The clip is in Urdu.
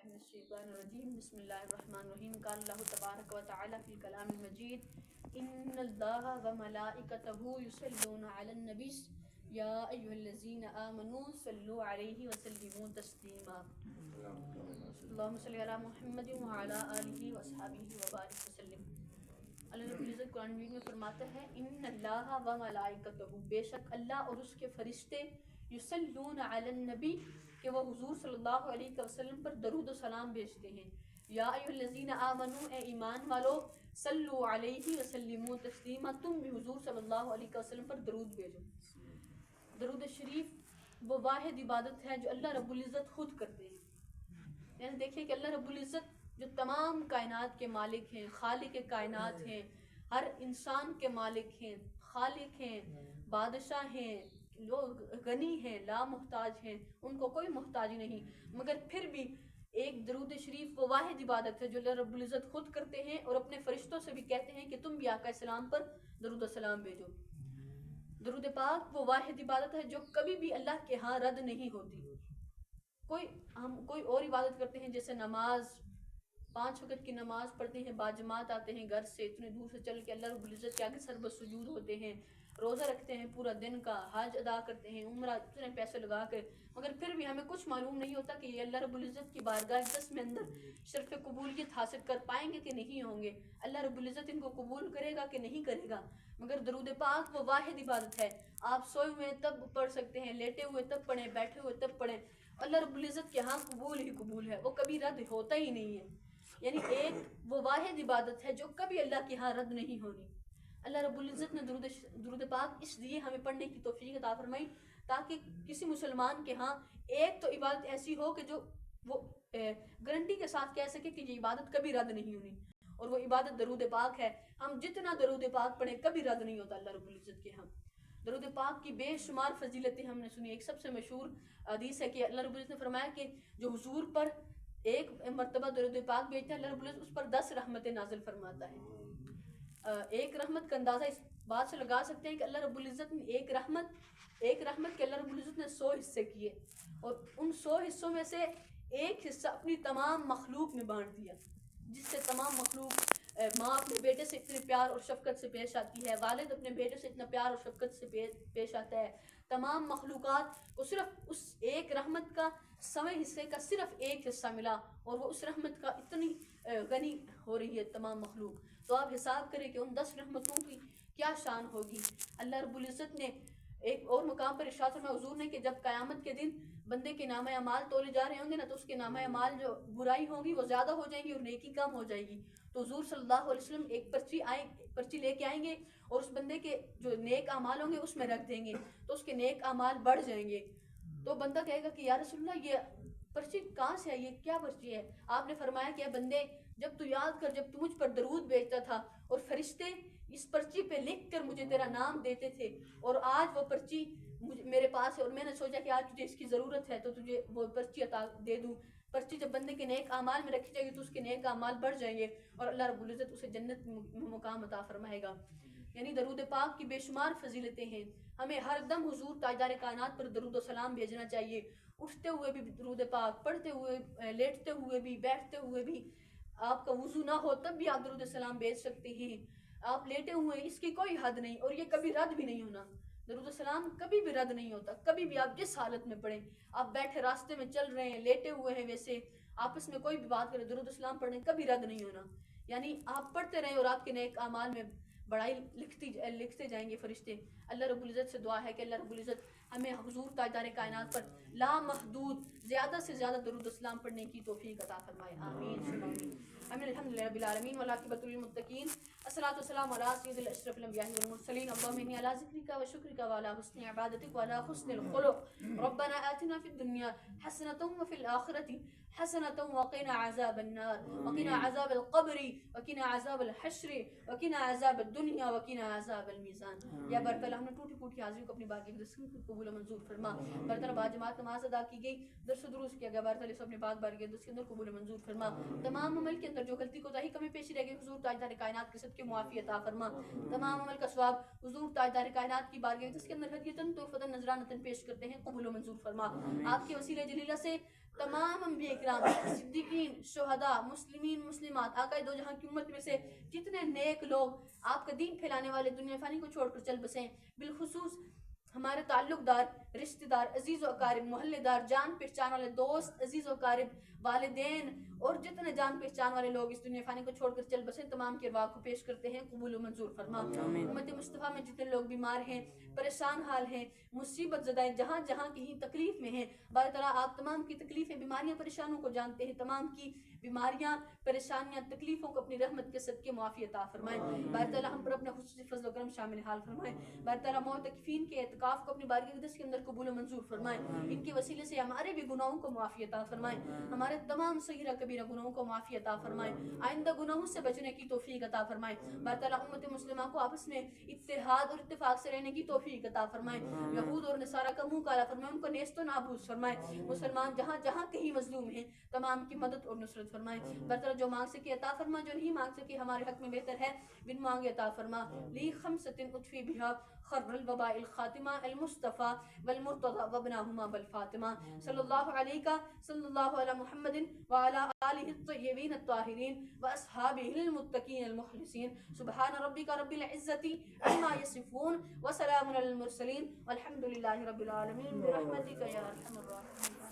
من الشیطان الرجیم بسم اللہ الرحمن الرحیم قال اللہ تبارک و تعالی فی الکلام المجید ان اللہ و ملائکتہ یصلون علی النبی یا ایھا الذین آمنوا صلوا علیہ وسلموا تسلیما اللہم صلی علی محمد وعلی آلہ واصحابہ وبارک وسلم۔ اللہ رب العزت قرآن مجید میں فرماتا ہے ان اللہ و ملائکتہ، بے شک اللہ اور اس کے فرشتے، یصلون علی النبی، کہ وہ حضور صلی اللہ علیہ وسلم پر درود و سلام بھیجتے ہیں۔ یا ایھا الذین آمنوا، اے ایمان والو، صلو علیہ وسلموا تسلیما، تم بھی حضور صلی اللہ علیہ وسلم پر درود بھیجو۔ درود شریف وہ واحد عبادت ہے جو اللہ رب العزت خود کرتے ہیں۔ یعنی دیکھیں کہ اللہ رب العزت جو تمام کائنات کے مالک ہیں، خالق کائنات ہیں، ہر انسان کے مالک ہیں، خالق ہیں، بادشاہ ہیں، لوگ غنی ہیں، لا محتاج ہیں، ان کو کوئی محتاج نہیں، مگر پھر بھی ایک درود شریف وہ واحد عبادت ہے جو اللہ رب العزت خود کرتے ہیں اور اپنے فرشتوں سے بھی کہتے ہیں کہ تم بھی آقا السلام پر درود و سلام بھیجو۔ درود پاک وہ واحد عبادت ہے جو کبھی بھی اللہ کے ہاں رد نہیں ہوتی۔ ہم کوئی اور عبادت کرتے ہیں، جیسے نماز، 5 وقت کی نماز پڑھتے ہیں، باجماعت آتے ہیں گھر سے اتنے دور سے چل کے اللہ رب العزت کے آگے سر بسجود ہوتے ہیں، روزہ رکھتے ہیں پورا دن کا، حج ادا کرتے ہیں، عمرہ اتنے پیسے لگا کر، مگر پھر بھی ہمیں کچھ معلوم نہیں ہوتا کہ یہ اللہ رب العزت کی بارگاہ اقدس میں اندر شرف قبولیت حاصل کر پائیں گے کہ نہیں ہوں گے، اللہ رب العزت ان کو قبول کرے گا کہ نہیں کرے گا۔ مگر درود پاک وہ واحد عبادت ہے، آپ سوئے ہوئے تب پڑھ سکتے ہیں، لیٹے ہوئے تب پڑھیں، بیٹھے ہوئے تب پڑھیں، اللہ رب العزت کے ہاں قبول ہی قبول ہے، وہ کبھی رد ہوتا ہی نہیں ہے۔ یعنی ایک وہ واحد عبادت ہے جو کبھی اللہ کے ہاں رد نہیں ہونی۔ اللہ رب العزت نے درود پاک اس لیے ہمیں پڑھنے کی توفیق عطا فرمائی تاکہ کسی مسلمان کے ہاں ایک تو عبادت ایسی ہو کہ جو وہ گارنٹی کے ساتھ کہہ سکے کہ یہ عبادت کبھی رد نہیں ہونی، اور وہ عبادت درود پاک ہے۔ ہم جتنا درود پاک پڑھیں کبھی رد نہیں ہوتا اللہ رب العزت کے ہاں۔ درود پاک کی بے شمار فضیلتیں ہم نے سنی۔ ایک سب سے مشہور حدیث ہے کہ اللہ رب العزت نے فرمایا کہ جو حضور پر ایک مرتبہ درود پاک بھیجتا ہے، اللہ رب العزت اس پر 10 رحمتیں نازل فرماتا ہے۔ ایک رحمت کا اندازہ اس بات سے لگا سکتے ہیں کہ اللہ رب العزت نے ایک رحمت کے اللہ رب العزت نے 100 حصے کیے، اور ان 100 حصوں میں سے ایک حصہ اپنی تمام مخلوق میں بانٹ دیا، جس سے تمام مخلوق، ماں اپنے بیٹے سے اتنے پیار اور شفقت سے پیش آتی ہے، والد اپنے بیٹے سے اتنا پیار اور شفقت سے پیش آتا ہے، تمام مخلوقات کو صرف اس ایک رحمت کا 100 حصے کا صرف ایک حصہ ملا، اور وہ اس رحمت کا اتنی غنی ہو رہی ہے تمام مخلوق۔ تو آپ حساب کریں کہ ان 10 رحمتوں کی کیا شان ہوگی۔ اللہ رب العزت نے ایک اور مقام پر ارشاد فرمایا حضور نے کہ جب قیامت کے دن بندے کے نامہ اعمال تولے جا رہے ہوں گے نا، تو اس کے نامہ اعمال جو برائی ہوگی وہ زیادہ ہو جائیں گی اور نیکی کم ہو جائے گی، تو حضور صلی اللہ علیہ وسلم ایک پرچی لے کے آئیں گے اور اس بندے کے جو نیک اعمال ہوں گے اس میں رکھ دیں گے، تو اس کے نیک اعمال بڑھ جائیں گے۔ تو بندہ کہے گا کہ یا رسول اللہ یہ پرچی کہاں سے ہے، یہ کیا پرچی ہے؟ آپ نے فرمایا کہ اے بندے، جب تو یاد کر جب تو مجھ پر درود بھیجتا تھا اور فرشتے اس پرچی پہ لکھ کر مجھے تیرا نام دیتے تھے، اور آج وہ پرچی میرے پاس ہے اور میں نے سوچا کہ آج تجھے اس کی ضرورت ہے تو تجھے وہ پرچی عطا دے دوں۔ پرچی جب بندے کے نیک اعمال میں رکھی جائے گی تو اس کے نیک اعمال بڑھ جائیں گے اور اللہ رب العزت اسے جنت میں مقام عطا فرمائے گا۔ یعنی درود پاک کی بے شمار فضیلتیں ہیں، ہمیں ہر دم حضور تاجدار کائنات پر درود و سلام بھیجنا چاہیے، اٹھتے ہوئے بھی درود پاک، پڑھتے ہوئے، لیٹتے ہوئے بھی، بیٹھتے ہوئے بھی۔ آپ کا وضو نہ ہو تب بھی آپ درود سلام بھیج سکتے ہیں، آپ لیٹے ہوئے، اس کی کوئی حد نہیں، اور یہ کبھی رد بھی نہیں ہونا۔ درود السلام کبھی بھی رد نہیں ہوتا، کبھی بھی آپ جس حالت میں پڑھیں، آپ بیٹھے راستے میں چل رہے ہیں، لیٹے ہوئے ہیں، ویسے آپس میں کوئی بھی بات کریں، درود السلام پڑھیں کبھی رد نہیں ہونا۔ یعنی آپ پڑھتے رہیں اور آپ کے نیک اعمال میں بڑائی لکھتے جائیں گے فرشتے۔ اللہ رب العزت سے دعا ہے کہ اللہ رب العزت ہمیں حضور تاجدار کائنات پر لامحدود زیادہ سے زیادہ درود السلام پڑھنے کی توفیق عطا فرمائے، آمین ثم آمین۔ آمین الحمدللہ رب العالمین والعاقبۃ للمتقین، الصلاۃ والسلام علی سید الاشرف الانبیاء والمرسلین، اللهم انی علی ذکرک وشکرک وعلی حسن عبادتک وعلی حسن الخلق، ربنا آتنا فی الدنیا حسنۃ وفی الآخرۃ حسنۃ وقنا عذاب النار وقنا عذاب القبر وقنا عذاب الحشر وقنا عذاب الدنیا وقنا عذاب المیزان۔ یا بر تعالیٰ ہم نے ٹوٹی پھوٹی حاضری کو اپنی بارگاہ میں رسول کو قبول و منظور فرما۔ بر تعالیٰ باجماعت نماز ادا کی گئی، درس و دروس کیا گیا، بر تعالیٰ اپنے پاک بارگاہ کے اندر قبول و منظور فرما۔ تمام عمل کے اندر جو غلطی کوتاہی کمی پیشی رہ گئی حضور تاجدار کائنات کے صدقے معافی عطا فرما۔ تمام عمل کا ثواب حضور تاجدار کائنات کی بارگاہ جس کے اندر ہدیۃً تحفۃً نذرانۃً پیش کرتے ہیں قبول و منظور فرما۔ آپ کے وسیلہ جلیلہ سے تمام انبیاء کرام، صدیقین، شہداء، مسلمین، مسلمات، آقا دو جہاں کی امت میں سے جتنے نیک لوگ آپ کا دین پھیلانے والے دنیا فانی کو چھوڑ کر چل بسیں، بالخصوص ہمارے تعلق دار، رشتہ دار، عزیز و اقارب، محلے دار، جان پہچان والے دوست، عزیز و اقارب، والدین اور جتنے جان پہچان والے لوگ اس دنیا فانی کو چھوڑ کر چل بسیں، تمام کی ارواح کو پیش کرتے ہیں، قبول و منظور فرما۔ امت مصطفیٰ میں جتنے لوگ بیمار ہیں، پریشان حال ہیں، مصیبت زدہ ہیں، جہاں جہاں کہیں تکلیف میں ہیں، بار تعالیٰ آپ تمام کی تکلیفیں، بیماریاں، پریشانوں کو جانتے ہیں، تمام کی بیماریاں، پریشانیاں، تکلیفوں کو اپنی رحمت کے صدقے معافی عطا فرمائیں۔ بار تعالیٰ ہم پر اپنے خصوصی فضل و کرم شامل حال فرمائیں۔ بار تعالیٰ معتکفین کے اعتکاف کو اپنی بارگاہ اقدس کے اندر قبول و منظور فرمائیں۔ ان کے وسیلے سے ہمارے بھی گناہوں کو معافی عطا فرمائیں، ہمارے تمام صغیرہ کبیرہ گناہوں کو معافی عطا فرمائیں، آئندہ گناہوں سے بچنے کی توفیق عطا فرمائیں۔ بار تعالیٰ امت مسلمہ کو آپس میں اتحاد اور اتفاق سے رہنے کی توفیق عطا فرمائیں، یہود اور نصارہ کا منہ کالا فرمائیں، ان کو نیست و نابود فرمائیں۔ مسلمان جہاں جہاں کہیں مظلوم ہیں، تمام کی مدد اور نصرت فرمائیں۔ بار تعالیٰ جو مانگ سکے عطا فرما، جو نہیں مانگ سکے ہمارے حق میں بہتر ہے بن مانگے عطا فرما۔ لی خمسۃ اطفی بہا خر الوباء الخاتمہ المصطفیٰ والمرتضی وابناہما بالفاطمہ، صلی اللہ علیہ صلی اللہ علی محمد وعلی آلہ الطیبین الطاہرین واصحابہ المتقین المخلصین، سبحان ربک رب العزۃ عما یصفون وسلام علی المرسلین والحمد للہ رب العالمین برحمتک یا ارحم الراحمین۔